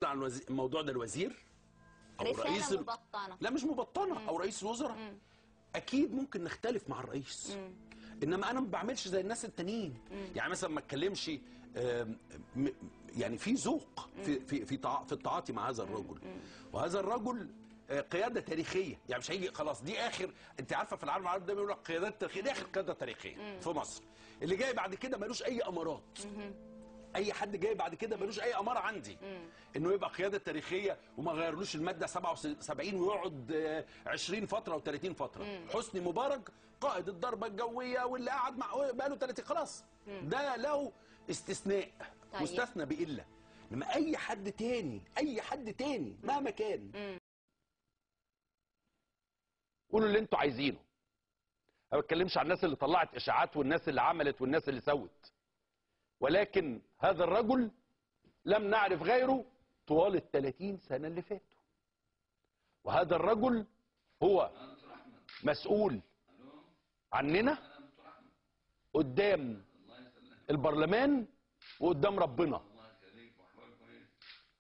عن الموضوع ده الوزير او رئيس مبطنة. لا مش مبطنه او رئيس الوزراء اكيد ممكن نختلف مع الرئيس، انما انا ما بعملش زي الناس التانيين. يعني مثلا ما اتكلمش يعني في ذوق في التعاطي مع هذا الرجل، وهذا الرجل قياده تاريخيه. يعني مش هيجي خلاص دي اخر، انت عارفه في العالم العربي دايما يقول لك قيادات تاريخيه، دي اخر قياده تاريخيه في مصر. اللي جاي بعد كده ملوش اي امارات. اي حد جاي بعد كده ملوش اي اماره عندي انه يبقى قياده تاريخيه وما غيرلوش الماده 77 ويقعد 20 فتره و30 فتره. حسني مبارك قائد الضربه الجويه واللي قعد مع بقاله 30 خلاص ده له استثناء. طيب. مستثنى بإلا. انما اي حد تاني مهما كان قولوا اللي انتوا عايزينه. ما بتكلمش عن الناس اللي طلعت اشاعات والناس اللي عملت والناس اللي سوت، ولكن هذا الرجل لم نعرف غيره طوال ال30 سنة اللي فاتوا. وهذا الرجل هو مسؤول عننا قدام البرلمان وقدام ربنا.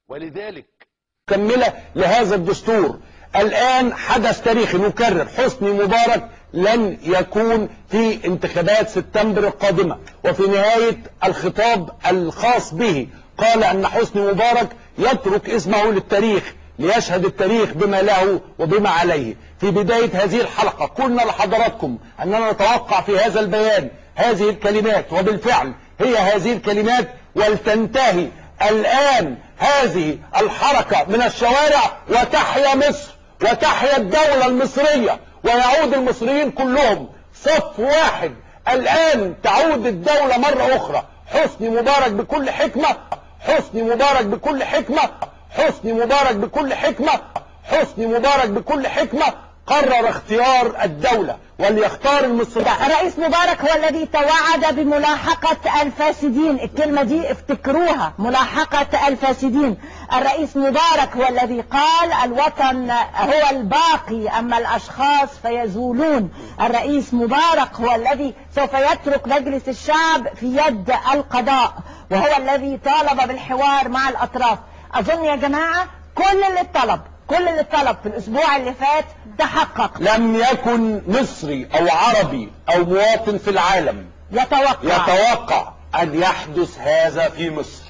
ولذلك مكملة لهذا الدستور. الآن حدث تاريخي نكرر، حسني مبارك لن يكون في انتخابات سبتمبر القادمة. وفي نهاية الخطاب الخاص به قال أن حسني مبارك يترك اسمه للتاريخ ليشهد التاريخ بما له وبما عليه. في بداية هذه الحلقة قلنا لحضراتكم أننا نتوقع في هذا البيان هذه الكلمات، وبالفعل هي هذه الكلمات. ولتنتهي الآن هذه الحركة من الشوارع وتحيا مصر وتحيا الدولة المصرية، ويعود المصريين كلهم صف واحد. الآن تعود الدولة مرة أخرى. حسني مبارك بكل حكمة، حسني مبارك بكل حكمة، حسني مبارك بكل حكمة، حسني مبارك بكل حكمة قرر اختيار الدولة وليختار المصريين. الرئيس مبارك هو الذي توعد بملاحقة الفاسدين، الكلمة دي افتكروها، ملاحقة الفاسدين. الرئيس مبارك هو الذي قال الوطن هو الباقي أما الأشخاص فيزولون. الرئيس مبارك هو الذي سوف يترك مجلس الشعب في يد القضاء، وهو الذي طالب بالحوار مع الأطراف. أظن يا جماعة كل اللي طلب في الأسبوع اللي فات تحقق. لم يكن مصري أو عربي أو مواطن في العالم يتوقع أن يحدث هذا في مصر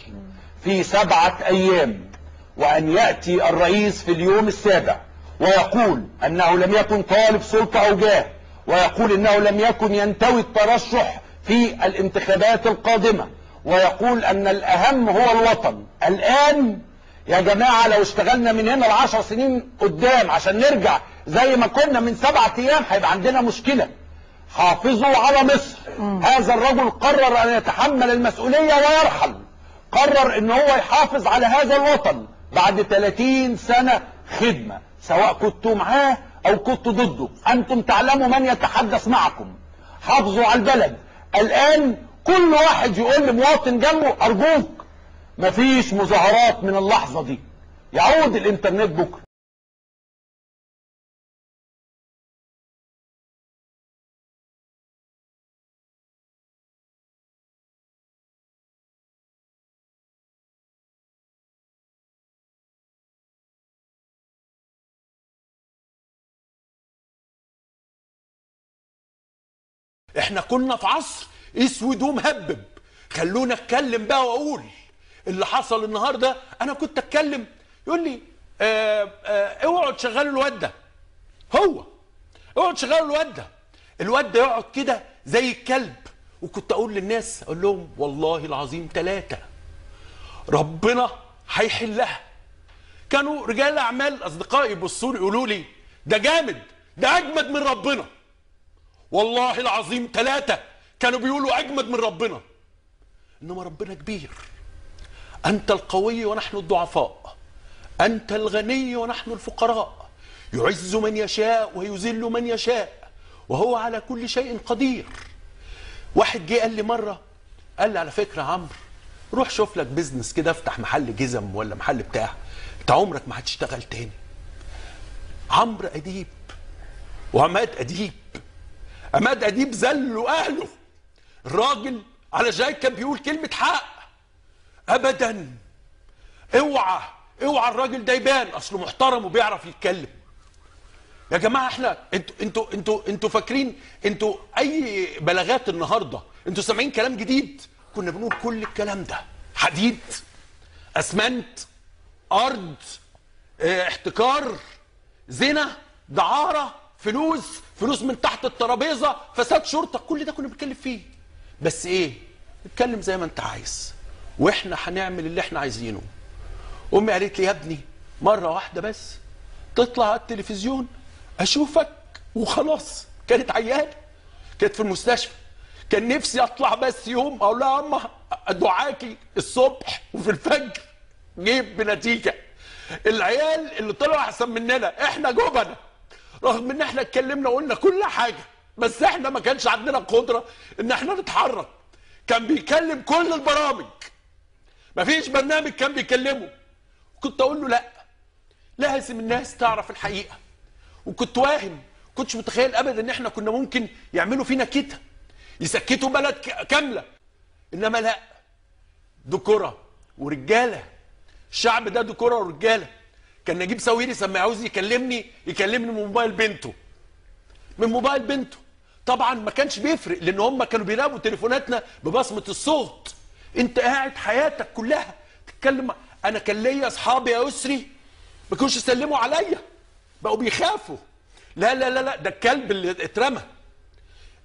في 7 أيام، وأن يأتي الرئيس في اليوم السابع ويقول أنه لم يكن طالب سلطة أو جاه، ويقول أنه لم يكن ينتوي الترشح في الانتخابات القادمة، ويقول أن الأهم هو الوطن. الآن يا جماعة لو اشتغلنا من هنا ل10 سنين قدام عشان نرجع زي ما كنا من 7 أيام هيبقى عندنا مشكلة. حافظوا على مصر. هذا الرجل قرر أن يتحمل المسؤولية ويرحل، قرر أن هو يحافظ على هذا الوطن بعد 30 سنة خدمة، سواء كنتوا معاه أو كنتوا ضده. أنتم تعلموا من يتحدث معكم. حافظوا على البلد. الآن كل واحد يقول لمواطن جنبه أرجوك مفيش مظاهرات من اللحظة دي. يعود الانترنت بكرة. احنا كنا في عصر اسود ومهبب. خلونا اتكلم بقى واقول اللي حصل النهارده. انا كنت اتكلم يقول لي اوعوا تشغلوا الواد ده، اوعوا تشغلوا الواد ده يقعد كده زي الكلب. وكنت اقول للناس، اقول لهم والله العظيم 3 ربنا هيحلها. كانوا رجال اعمال اصدقائي يبصوا لي يقولوا لي ده جامد، ده اجمد من ربنا. والله العظيم 3 كانوا بيقولوا اجمد من ربنا. انما ربنا كبير. أنت القوي ونحن الضعفاء، أنت الغني ونحن الفقراء، يعز من يشاء ويذل من يشاء، وهو على كل شيء قدير. واحد جه قال لي مرة، قال لي على فكرة عمرو روح شوف لك بيزنس كده، افتح محل جزم ولا محل بتاع، انت عمرك ما هتشتغل تاني. عمرو أديب وعماد أديب. عماد أديب ذلوا أهله. الراجل على جاي كان بيقول كلمة حق. ابدا اوعى اوعى الراجل ده يبان اصله محترم وبيعرف يتكلم. يا جماعه احنا انتوا فاكرين انتوا اي بلاغات النهارده؟ انتوا سامعين كلام جديد؟ كنا بنقول كل الكلام ده حديد، اسمنت، ارض، احتكار، زنا، دعاره، فلوس من تحت الترابيزه، فساد شرطه، كل ده كنا بنتكلم فيه. بس ايه؟ اتكلم زي ما انت عايز واحنا هنعمل اللي احنا عايزينه. امي قالت لي يا ابني مره واحده بس تطلع على التلفزيون اشوفك وخلاص. كانت عيانه، كانت في المستشفى، كان نفسي اطلع بس يوم اقول لها اما دعاكي الصبح وفي الفجر جيب بنتيجه. العيال اللي طلعوا احسن مننا احنا جبنه، رغم ان احنا اتكلمنا وقلنا كل حاجه، بس احنا ما كانش عندنا القدره ان احنا نتحرك. كان بيكلم كل البرامج، مفيش برنامج كان بيكلمه. كنت اقول له لا، لازم الناس تعرف الحقيقه. وكنت واهم، كنتش متخيل ابدا ان احنا كنا ممكن يعملوا فينا كده، يسكتوا بلد كامله. انما لا، دكرة ورجاله، الشعب ده دكرة ورجاله. كان نجيب ساويرس لما يعوز يكلمني من موبايل بنته، طبعا ما كانش بيفرق لان هم كانوا بيراقبوا تليفوناتنا ببصمه الصوت. انت قاعد حياتك كلها تتكلم. انا كان ليا اصحابي يا يسري ما كانوش يسلموا عليا، بقوا بيخافوا. لا لا لا لا، ده الكلب اللي اترمى.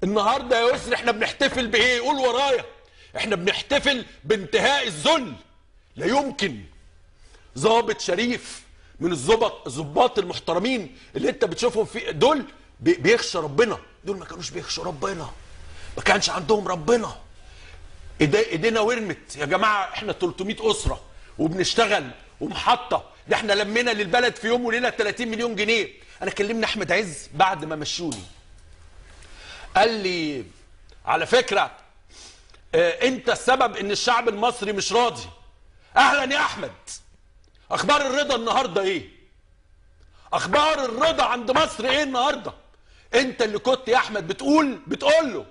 النهارده يا يسري احنا بنحتفل بايه؟ قول ورايا. احنا بنحتفل بانتهاء الذل. لا يمكن ضابط شريف من الضباط المحترمين اللي انت بتشوفهم في دول بيخشى ربنا. دول ما كانوش بيخشوا ربنا، ما كانش عندهم ربنا. ايدينا ورمت يا جماعه. احنا 300 اسره وبنشتغل ومحطه. ده احنا لمينا للبلد في يوم وليله 30 مليون جنيه. انا كلمني احمد عز بعد ما مشوني، قال لي على فكره انت السبب ان الشعب المصري مش راضي. اهلا يا احمد، اخبار الرضا النهارده ايه؟ اخبار الرضا عند مصر ايه النهارده؟ انت اللي كنت يا احمد بتقول له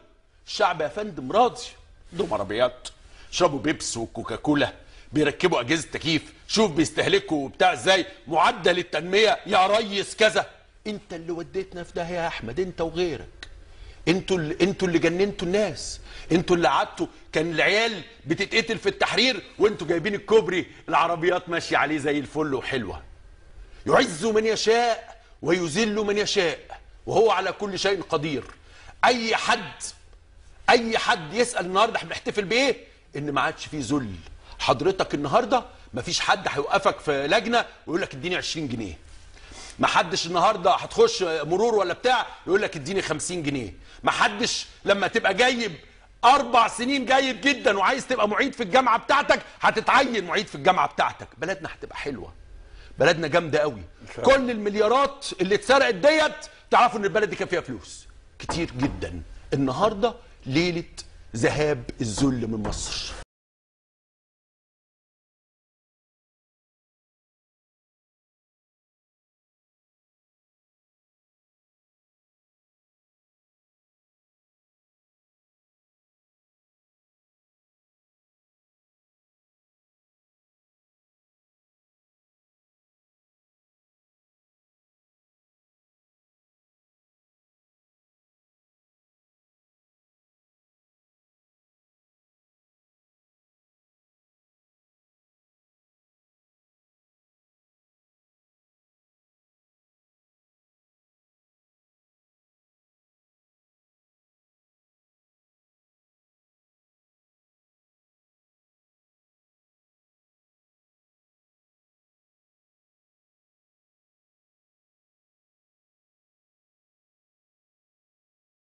الشعب يا فندم راضي، عندهم عربيات، يشربوا بيبس وكوكاكولا، بيركبوا اجهزه تكييف، شوف بيستهلكوا بتاع ازاي، معدل التنميه يا ريس كذا. انت اللي وديتنا في ده يا احمد، انت وغيرك. انتوا اللي جننتوا الناس، انتوا اللي قعدتوا. كان العيال بتتقتل في التحرير وانتوا جايبين الكوبري العربيات ماشيه عليه زي الفل وحلوه. يعز من يشاء ويذل من يشاء وهو على كل شيء قدير. اي حد يسال النهارده احنا بنحتفل بايه؟ ان ما عادش فيه ذل. حضرتك النهارده ما فيش حد هيوقفك في لجنه ويقول لك اديني 20 جنيه. ما حدش النهارده هتخش مرور ولا بتاع يقول لك اديني 50 جنيه. ما حدش لما تبقى جايب 4 سنين جيد جدا وعايز تبقى معيد في الجامعه بتاعتك هتتعين معيد في الجامعه بتاعتك. بلدنا هتبقى حلوه، بلدنا جامده قوي. كل المليارات اللي اتسرقت ديت تعرفوا ان البلد دي كان فيها فلوس كتير جدا. النهارده ليله ذهاب الذل من مصر.